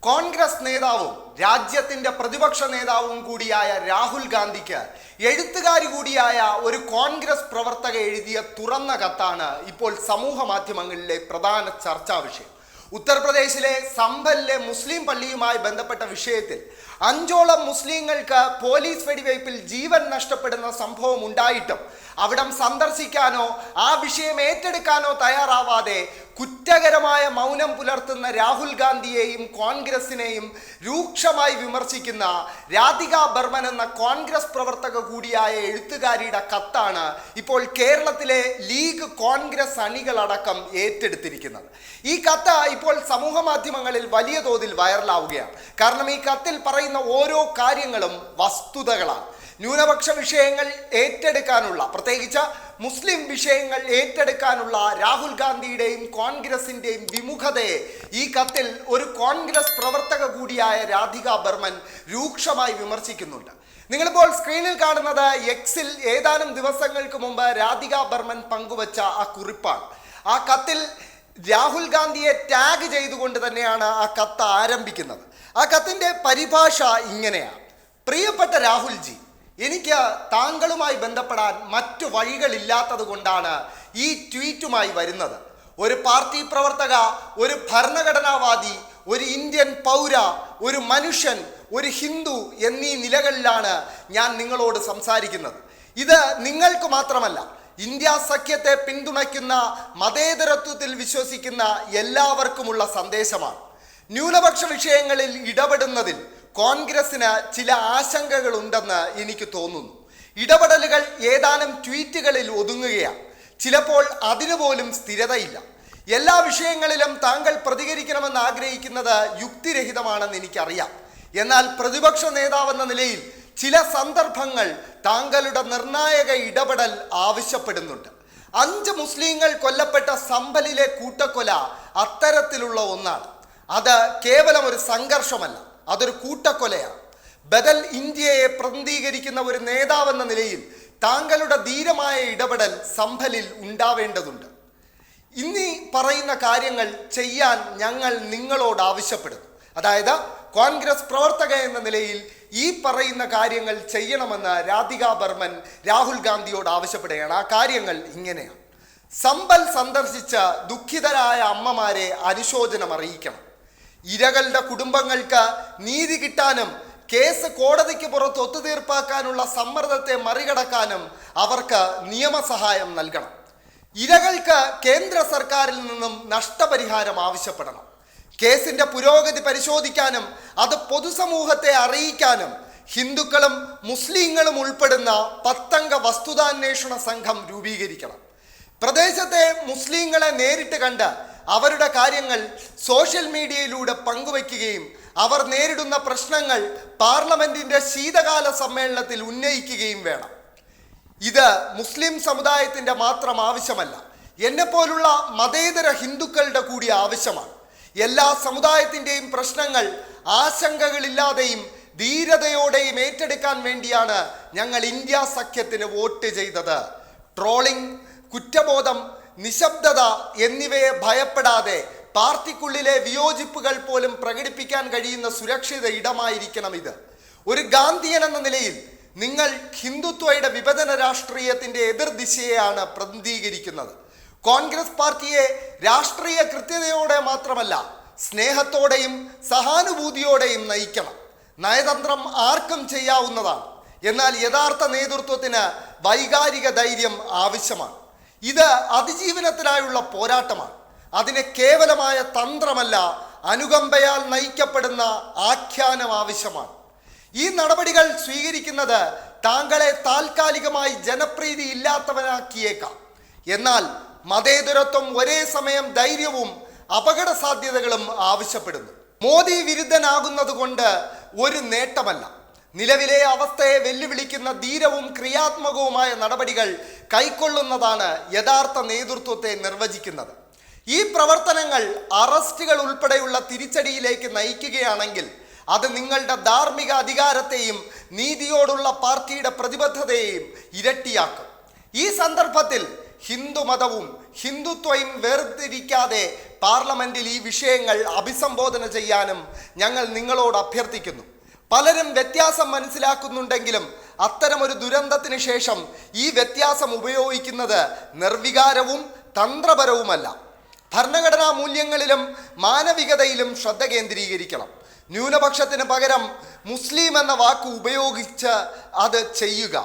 കോൺഗ്രസ് നേതാവും രാജ്യത്തിന്റെ പ്രതിപക്ഷ നേതാവും കൂടിയായ രാഹുൽ ഗാന്ധിക്ക് എഴുത്തുകാരി കൂടിയായ ഒരു കോൺഗ്രസ് പ്രവർത്തക എഴുതിയ തുറന്ന കത്താണ് ഇപ്പോൾ സമൂഹ മാധ്യമങ്ങളിലെ പ്രധാന ചർച്ചാ വിഷയം. ഉത്തർപ്രദേശിലെ സംഭലിലെ മുസ്ലിം പള്ളിയുമായി ബന്ധപ്പെട്ട വിഷയത്തിൽ 5ഓളം മുസ്ലിങ്ങൾക്ക് പോലീസ് വെടിവയ്പിൽ ജീവൻ നഷ്ടപ്പെടുന്ന സംഭവം ഉണ്ടായിട്ടും അവിടം സന്ദർശിക്കാനോ ആ വിഷയം ഏറ്റെടുക്കാനോ തയ്യാറാവാതെ കുറ്റകരമായ മൗനം പുലർത്തുന്ന രാഹുൽ ഗാന്ധിയെയും കോൺഗ്രസിനെയും രൂക്ഷമായി വിമർശിക്കുന്ന രാധിക ബർമൻ എന്ന കോൺഗ്രസ് പ്രവർത്തക കൂടിയായ എഴുത്തുകാരിയുടെ കത്താണ് ഇപ്പോൾ കേരളത്തിലെ ലീഗ് കോൺഗ്രസ് അണികളടക്കം ഏറ്റെടുത്തിരിക്കുന്നത്. ഈ കത്ത് ഇപ്പോൾ സമൂഹ മാധ്യമങ്ങളിൽ വലിയ തോതിൽ വൈറലാവുകയാണ്. കാരണം ഈ കത്തിൽ പറയുന്ന ഓരോ കാര്യങ്ങളും വസ്തുതകളാണ്. ന്യൂനപക്ഷ വിഷയങ്ങൾ ഏറ്റെടുക്കാനുള്ള, പ്രത്യേകിച്ച് മുസ്ലിം വിഷയങ്ങൾ ഏറ്റെടുക്കാനുള്ള രാഹുൽ ഗാന്ധിയുടെയും കോൺഗ്രസിൻ്റെയും വിമുഖതയെ ഈ കത്തിൽ ഒരു കോൺഗ്രസ് പ്രവർത്തക കൂടിയായ രാധിക ബർമൻ രൂക്ഷമായി വിമർശിക്കുന്നുണ്ട്. നിങ്ങളിപ്പോൾ സ്ക്രീനിൽ കാണുന്നത് എക്സിൽ ഏതാനും ദിവസങ്ങൾക്ക് മുമ്പ് രാധിക ബർമൻ പങ്കുവച്ച ആ കുറിപ്പാണ്. ആ കത്തിൽ രാഹുൽ ഗാന്ധിയെ ടാഗ് ചെയ്തുകൊണ്ട് തന്നെയാണ് ആ കത്ത് ആരംഭിക്കുന്നത്. ആ കത്തിൻ്റെ പരിഭാഷ ഇങ്ങനെയാണ്: പ്രിയപ്പെട്ട രാഹുൽജി, എനിക്ക് താങ്കളുമായി ബന്ധപ്പെടാൻ മറ്റു വഴികളില്ലാത്തത് കൊണ്ടാണ് ഈ ട്വീറ്റുമായി വരുന്നത്. ഒരു പാർട്ടി പ്രവർത്തക, ഒരു ഭരണഘടനാവാദി, ഒരു ഇന്ത്യൻ പൗര, ഒരു മനുഷ്യൻ, ഒരു ഹിന്ദു എന്നീ നിലകളിലാണ് ഞാൻ നിങ്ങളോട് സംസാരിക്കുന്നത്. ഇത് നിങ്ങൾക്ക് മാത്രമല്ല, ഇന്ത്യ സഖ്യത്തെ പിന്തുണയ്ക്കുന്ന, മതേതരത്വത്തിൽ വിശ്വസിക്കുന്ന എല്ലാവർക്കുമുള്ള സന്ദേശമാണ്. ന്യൂനപക്ഷ വിഷയങ്ങളിൽ ഇടപെടുന്നതിൽ കോൺഗ്രസിന് ചില ആശങ്കകളുണ്ടെന്ന് എനിക്ക് തോന്നുന്നു. ഇടപെടലുകൾ ഏതാനും ട്വീറ്റുകളിൽ ഒതുങ്ങുകയാണ്. ചിലപ്പോൾ അതിനു പോലും സ്ഥിരതയില്ല. എല്ലാ വിഷയങ്ങളിലും താങ്കൾ പ്രതികരിക്കണമെന്ന് ആഗ്രഹിക്കുന്നത് യുക്തിരഹിതമാണെന്ന് എനിക്കറിയാം. എന്നാൽ പ്രതിപക്ഷ നേതാവെന്ന നിലയിൽ ചില സന്ദർഭങ്ങൾ താങ്കളുടെ നിർണായക ഇടപെടൽ ആവശ്യപ്പെടുന്നുണ്ട്. 5 മുസ്ലിങ്ങൾ കൊല്ലപ്പെട്ട സംഭലിലെ കൂട്ടക്കൊല അത്തരത്തിലുള്ള ഒന്നാണ്. അത് കേവലം ഒരു സംഘർഷമല്ല, അതൊരു കൂട്ടക്കൊലയാണ്. ബദൽ ഇന്ത്യയെ പ്രതിനിധീകരിക്കുന്ന ഒരു നേതാവെന്ന നിലയിൽ താങ്കളുടെ ധീരമായ ഇടപെടൽ സംഭലിൽ ഉണ്ടാവേണ്ടതുണ്ട്. ഇന്നീ പറയുന്ന കാര്യങ്ങൾ ചെയ്യാൻ ഞങ്ങൾ നിങ്ങളോട് ആവശ്യപ്പെടുന്നു. അതായത് കോൺഗ്രസ് പ്രവർത്തക എന്ന നിലയിൽ ഈ പറയുന്ന കാര്യങ്ങൾ ചെയ്യണമെന്ന് രാധിക ബർമൻ രാഹുൽ ഗാന്ധിയോട് ആവശ്യപ്പെടുകയാണ്. ആ കാര്യങ്ങൾ ഇങ്ങനെയാണ്: സംഭൽ സന്ദർശിച്ച ദുഃഖിതരായ അമ്മമാരെ അനുശോചനം അറിയിക്കണം. ഇരകളുടെ കുടുംബങ്ങൾക്ക് നീതി കിട്ടാനും കേസ് കോടതിക്ക് പുറത്ത് ഒത്തുതീർപ്പാക്കാനുള്ള സമ്മർദ്ദത്തെ മറികടക്കാനും അവർക്ക് നിയമസഹായം നൽകണം. ഇരകൾക്ക് കേന്ദ്ര സർക്കാരിൽ നിന്നും നഷ്ടപരിഹാരം ആവശ്യപ്പെടണം. കേസിന്റെ പുരോഗതി പരിശോധിക്കാനും അത് പൊതുസമൂഹത്തെ അറിയിക്കാനും ഹിന്ദുക്കളും മുസ്ലിങ്ങളും ഉൾപ്പെടുന്ന 10 അംഗ വസ്തുതാന്വേഷണ സംഘം രൂപീകരിക്കണം. പ്രദേശത്തെ മുസ്ലിങ്ങളെ നേരിട്ട് കണ്ട് അവരുടെ കാര്യങ്ങൾ സോഷ്യൽ മീഡിയയിലൂടെ പങ്കുവയ്ക്കുകയും അവർ നേരിടുന്ന പ്രശ്നങ്ങൾ പാർലമെന്റിന്റെ ശീതകാല സമ്മേളനത്തിൽ ഉന്നയിക്കുകയും വേണം. ഇത് മുസ്ലിം സമുദായത്തിന്റെ മാത്രം ആവശ്യമല്ല, എന്നെപ്പോലുള്ള മതേതര ഹിന്ദുക്കളുടെ കൂടി ആവശ്യമാണ്. എല്ലാ സമുദായത്തിൻ്റെയും പ്രശ്നങ്ങൾ ആശങ്കകളില്ലാതെയും ധീരതയോടെയും ഏറ്റെടുക്കാൻ വേണ്ടിയാണ് ഞങ്ങൾ ഇന്ത്യ സഖ്യത്തിന് വോട്ട് ചെയ്തത്. ട്രോളിംഗ്, കുറ്റബോധം, നിശബ്ദത എന്നിവയെ ഭയപ്പെടാതെ പാർട്ടിക്കുള്ളിലെ വിയോജിപ്പുകൾ പോലും പ്രകടിപ്പിക്കാൻ കഴിയുന്ന സുരക്ഷിത ഇടമായിരിക്കണം ഇത്. ഒരു ഗാന്ധിയൻ എന്ന നിലയിൽ നിങ്ങൾ ഹിന്ദുത്വയുടെ വിഭജന രാഷ്ട്രീയത്തിൻ്റെ എതിർദിശയെയാണ് പ്രതിനിധീകരിക്കുന്നത്. കോൺഗ്രസ് പാർട്ടിയെ രാഷ്ട്രീയ കൃത്യതയോടെ മാത്രമല്ല, സ്നേഹത്തോടെയും സഹാനുഭൂതിയോടെയും നയിക്കണം. നയതന്ത്രം ആർക്കും ചെയ്യാവുന്നതാണ്. എന്നാൽ യഥാർത്ഥ നേതൃത്വത്തിന് വൈകാരിക ധൈര്യം ആവശ്യമാണ്. ഇത് അതിജീവനത്തിനായുള്ള പോരാട്ടമാണ്. അതിന് കേവലമായ തന്ത്രമല്ല, അനുകമ്പയാൽ നയിക്കപ്പെടുന്ന ആഖ്യാനം ആവശ്യമാണ്. ഈ നടപടികൾ സ്വീകരിക്കുന്നത് താങ്കളെ താൽക്കാലികമായി ജനപ്രീതി ഇല്ലാത്തവനാക്കിയേക്കാം. എന്നാൽ മതേതരത്വം ഒരേ സമയം ധൈര്യവും അപകട സാധ്യതകളും ആവശ്യപ്പെടുന്നു. മോദി വിരുദ്ധനാകുന്നത് കൊണ്ട് ഒരു നേട്ടമല്ല. നിലവിലെ അവസ്ഥയെ വെല്ലുവിളിക്കുന്ന ധീരവും ക്രിയാത്മകവുമായ നടപടികൾ കൈക്കൊള്ളുന്നതാണ് യഥാർത്ഥ നേതൃത്വത്തെ നിർവചിക്കുന്നത്. ഈ പ്രവർത്തനങ്ങൾ അറസ്റ്റുകൾ ഉൾപ്പെടെയുള്ള തിരിച്ചടിയിലേക്ക് നയിക്കുകയാണെങ്കിൽ അത് നിങ്ങളുടെ ധാർമ്മിക അധികാരത്തെയും നീതിയോടുള്ള പാർട്ടിയുടെ പ്രതിബദ്ധതയെയും ഇരട്ടിയാക്കും. ഈ സന്ദർഭത്തിൽ ഹിന്ദുമതവും ഹിന്ദുത്വയും വേർതിരിക്കാതെ പാർലമെന്റിൽ ഈ വിഷയങ്ങൾ അഭിസംബോധന ചെയ്യാനും ഞങ്ങൾ നിങ്ങളോട് അഭ്യർത്ഥിക്കുന്നു. പലരും വ്യത്യാസം മനസ്സിലാക്കുന്നുണ്ടെങ്കിലും അത്തരമൊരു ദുരന്തത്തിന് ശേഷം ഈ വ്യത്യാസം ഉപയോഗിക്കുന്നത് നിർവികാരവും തന്ത്രപരവുമല്ല. ഭരണഘടനാ മൂല്യങ്ങളിലും മാനവികതയിലും ശ്രദ്ധ കേന്ദ്രീകരിക്കണം. ന്യൂനപക്ഷത്തിന് പകരം മുസ്ലിം എന്ന വാക്ക് ഉപയോഗിച്ച് അത് ചെയ്യുക.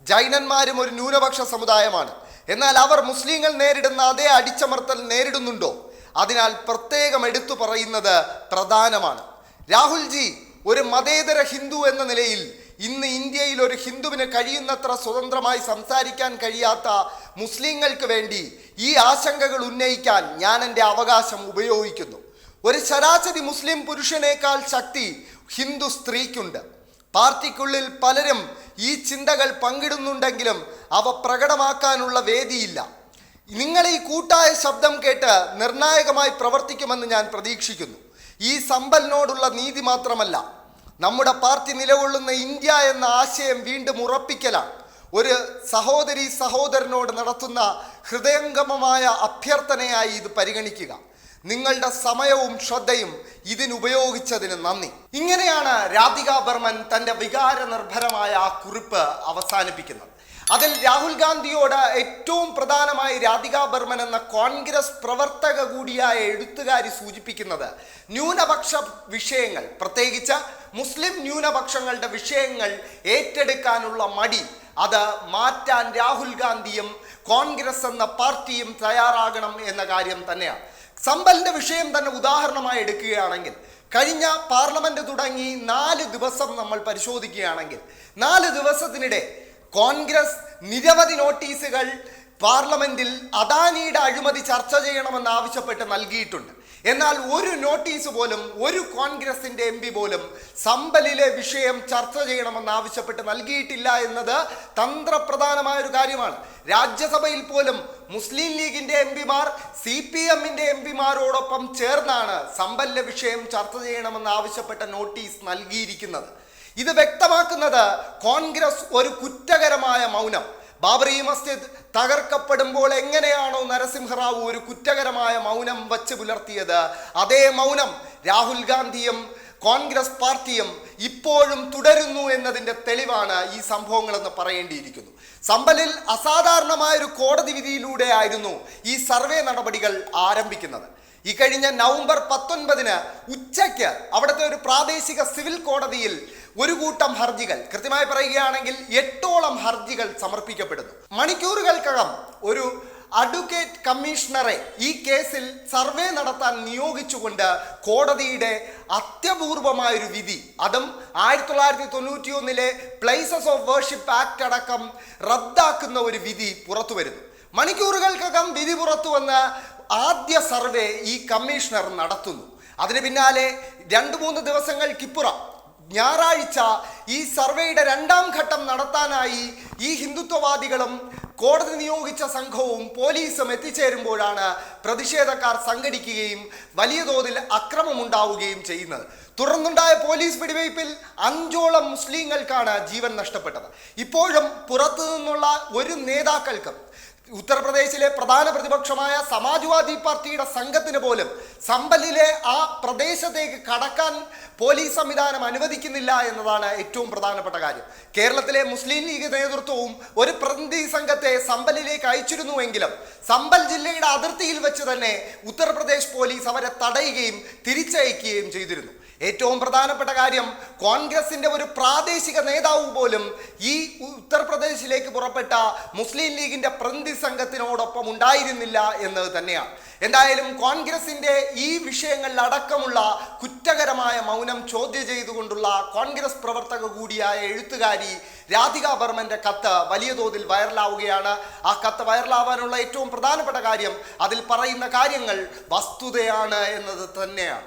ജൈനന്മാരും ഒരു ന്യൂനപക്ഷ സമുദായമാണ്. എന്നാൽ അവർ മുസ്ലിങ്ങൾ നേരിടുന്ന അതേ അടിച്ചമർത്തൽ നേരിടുന്നുണ്ടോ? അതിനാൽ പ്രത്യേകം എടുത്തു പറയുന്നത് പ്രധാനമാണ്. രാഹുൽജി ഒരു മതേതര ഹിന്ദു എന്ന നിലയിൽ ഇന്ന് ഇന്ത്യയിൽ ഒരു ഹിന്ദുവിന് കഴിയുന്നത്ര സ്വതന്ത്രമായി സംസാരിക്കാൻ കഴിയാത്ത മുസ്ലിങ്ങൾക്ക് വേണ്ടി ഈ ആശങ്കകൾ ഉന്നയിക്കാൻ ഞാൻ എൻ്റെ അവകാശം ഉപയോഗിക്കുന്നു. ഒരു ശരാശരി മുസ്ലിം പുരുഷനേക്കാൾ ശക്തി ഹിന്ദു സ്ത്രീക്കുണ്ട്. പാർട്ടിക്കുള്ളിൽ പലരും ഈ ചിന്തകൾ പങ്കിടുന്നുണ്ടെങ്കിലും അവ പ്രകടമാക്കാനുള്ള വേദിയില്ല. നിങ്ങൾ ഈ കൂട്ടായ ശബ്ദം കേട്ട് നിർണായകമായി പ്രവർത്തിക്കുമെന്ന് ഞാൻ പ്രതീക്ഷിക്കുന്നു. ഈ സമ്പലിനോടുള്ള നീതി മാത്രമല്ല, നമ്മുടെ പാർട്ടി നിലകൊള്ളുന്ന ഇന്ത്യ എന്ന ആശയം വീണ്ടും ഉറപ്പിക്കലാണ്. ഒരു സഹോദരി സഹോദരനോട് നടത്തുന്ന ഹൃദയംഗമമായ അഭ്യർത്ഥനയായി ഇത് പരിഗണിക്കുക. നിങ്ങളുടെ സമയവും ശ്രദ്ധയും ഇതിനുപയോഗിച്ചതിന് നന്ദി. ഇങ്ങനെയാണ് രാധിക ബർമൻ തൻ്റെ വികാരനിർഭരമായ ആ കുറിപ്പ് അവസാനിപ്പിക്കുന്നത്. അതിൽ രാഹുൽ ഗാന്ധിയോട് ഏറ്റവും പ്രധാനമായി രാധിക ബർമൻ എന്ന കോൺഗ്രസ് പ്രവർത്തക കൂടിയായ എഴുത്തുകാരി സൂചിപ്പിക്കുന്നത് ന്യൂനപക്ഷ വിഷയങ്ങൾ, പ്രത്യേകിച്ച് മുസ്ലിം ന്യൂനപക്ഷങ്ങളുടെ വിഷയങ്ങൾ ഏറ്റെടുക്കാനുള്ള മടി, അത് മാറ്റാൻ രാഹുൽ ഗാന്ധിയും കോൺഗ്രസ് എന്ന പാർട്ടിയും തയ്യാറാകണം എന്ന കാര്യം തന്നെയാണ്. സമ്പലിൻ്റെ വിഷയം തന്നെ ഉദാഹരണമായി എടുക്കുകയാണെങ്കിൽ, കഴിഞ്ഞ പാർലമെന്റ് തുടങ്ങി 4 ദിവസം നമ്മൾ പരിശോധിക്കുകയാണെങ്കിൽ 4 ദിവസത്തിനിടെ കോൺഗ്രസ് നിരവധി നോട്ടീസുകൾ പാർലമെന്റിൽ അദാനിയുടെ അഴിമതി ചർച്ച ചെയ്യണമെന്ന് ആവശ്യപ്പെട്ട് നൽകിയിട്ടുണ്ട്. എന്നാൽ ഒരു നോട്ടീസ് പോലും ഒരു കോൺഗ്രസിന്റെ MP പോലും സമ്പലിലെ വിഷയം ചർച്ച ചെയ്യണമെന്ന് ആവശ്യപ്പെട്ട് നൽകിയിട്ടില്ല എന്നത് തന്ത്രപ്രധാനമായ ഒരു കാര്യമാണ്. രാജ്യസഭയിൽ പോലും മുസ്ലിം ലീഗിന്റെ MP-മാർ CPM-ന്റെ MP-മാരോടൊപ്പം ചേർന്നാണ് സമ്പലിലെ വിഷയം ചർച്ച ചെയ്യണമെന്ന് ആവശ്യപ്പെട്ട നോട്ടീസ് നൽകിയിരിക്കുന്നത്. ഇത് വ്യക്തമാക്കുന്നത് കോൺഗ്രസ് ഒരു കുറ്റകരമായ മൗനം, ബാബറി മസ്ജിദ് തകർക്കപ്പെടുമ്പോൾ എങ്ങനെയാണോ നരസിംഹറാവു ഒരു കുറ്റകരമായ മൗനം വച്ച് പുലർത്തിയത്, അതേ മൗനം രാഹുൽ ഗാന്ധിയും കോൺഗ്രസ് പാർട്ടിയും ഇപ്പോഴും തുടരുന്നു എന്നതിൻ്റെ തെളിവാണ് ഈ സംഭവങ്ങളെന്ന് പറയേണ്ടിയിരിക്കുന്നു. സമ്പലിൽ അസാധാരണമായൊരു കോടതി വിധിയിലൂടെ ആയിരുന്നു ഈ സർവേ നടപടികൾ ആരംഭിക്കുന്നത്. ഈ കഴിഞ്ഞ നവംബർ 19 ഉച്ചയ്ക്ക് അവിടുത്തെ ഒരു പ്രാദേശിക സിവിൽ കോടതിയിൽ ഒരു കൂട്ടം ഹർജികൾ, കൃത്യമായി പറയുകയാണെങ്കിൽ 8ഓളം ഹർജികൾ സമർപ്പിക്കപ്പെടുന്നു. മണിക്കൂറുകൾക്കകം ഒരു അഡ്വക്കേറ്റ് കമ്മീഷണറെ ഈ കേസിൽ സർവേ നടത്താൻ നിയോഗിച്ചുകൊണ്ട് കോടതിയുടെ അത്യപൂർവമായൊരു വിധി, അതും 1991 പ്ലേസസ് ഓഫ് വർഷിപ്പ് ആക്ട് അടക്കം റദ്ദാക്കുന്ന ഒരു വിധി പുറത്തു വരുന്നു. മണിക്കൂറുകൾക്കകം വിധി പുറത്തു വന്ന് ആദ്യ സർവേ ഈ കമ്മീഷണർ നടത്തുന്നു. അതിന് പിന്നാലെ 2-3 ദിവസങ്ങൾക്കിപ്പുറം ഞായറാഴ്ച ഈ സർവേയുടെ 2ാം ഘട്ടം നടത്താനായി ഈ ഹിന്ദുത്വവാദികളും കോടതി നിയോഗിച്ച സംഘവും പോലീസും എത്തിച്ചേരുമ്പോഴാണ് പ്രതിഷേധക്കാർ സംഘടിക്കുകയും വലിയ തോതിൽ അക്രമമുണ്ടാവുകയും ചെയ്യുന്നത്. തുടർന്നുണ്ടായ പോലീസ് വെടിവയ്പിൽ 5ഓളം മുസ്ലിങ്ങൾക്കാണ് ജീവൻ നഷ്ടപ്പെട്ടത്. ഇപ്പോഴും പുറത്തു നിന്നുള്ള ഒരു നേതാക്കൾക്കും ഉത്തർപ്രദേശിലെ പ്രധാന പ്രതിപക്ഷമായ സമാജ്വാദി പാർട്ടിയുടെ സംഘത്തിന് പോലും സമ്പലിലെ ആ പ്രദേശത്തേക്ക് കടക്കാൻ പോലീസ് സംവിധാനം അനുവദിക്കുന്നില്ല എന്നതാണ് ഏറ്റവും പ്രധാനപ്പെട്ട കാര്യം. കേരളത്തിലെ മുസ്ലിം ലീഗ് നേതൃത്വവും ഒരു പ്രതിനിധി സംഘത്തെ സമ്പലിലേക്ക് അയച്ചിരുന്നുവെങ്കിലും സമ്പൽ ജില്ലയുടെ അതിർത്തിയിൽ വെച്ച് തന്നെ ഉത്തർപ്രദേശ് പോലീസ് അവരെ തടയുകയും തിരിച്ചയക്കുകയും ചെയ്തിരുന്നു. ഏറ്റവും പ്രധാനപ്പെട്ട കാര്യം, കോൺഗ്രസിന്റെ ഒരു പ്രാദേശിക നേതാവ് പോലും ഈ ഉത്തർപ്രദേശിലേക്ക് പുറപ്പെട്ട മുസ്ലിം ലീഗിന്റെ പ്രതിനിധി സംഘത്തിനോടൊപ്പം ഉണ്ടായിരുന്നില്ല എന്നത് തന്നെയാണ്. എന്തായാലും കോൺഗ്രസിന്റെ ഈ വിഷയങ്ങളിൽ അടക്കമുള്ള കുറ്റകരമായ മൗനം ചോദ്യം ചെയ്തുകൊണ്ടുള്ള കോൺഗ്രസ് പ്രവർത്തക കൂടിയായ എഴുത്തുകാരി രാധിക ബർമന്റെ കത്ത് വലിയ തോതിൽ വൈറലാവുകയാണ്. ആ കത്ത് വൈറലാവാനുള്ള ഏറ്റവും പ്രധാനപ്പെട്ട കാര്യം, അതിൽ പറയുന്ന കാര്യങ്ങൾ വസ്തുതയാണ് എന്നത് തന്നെയാണ്.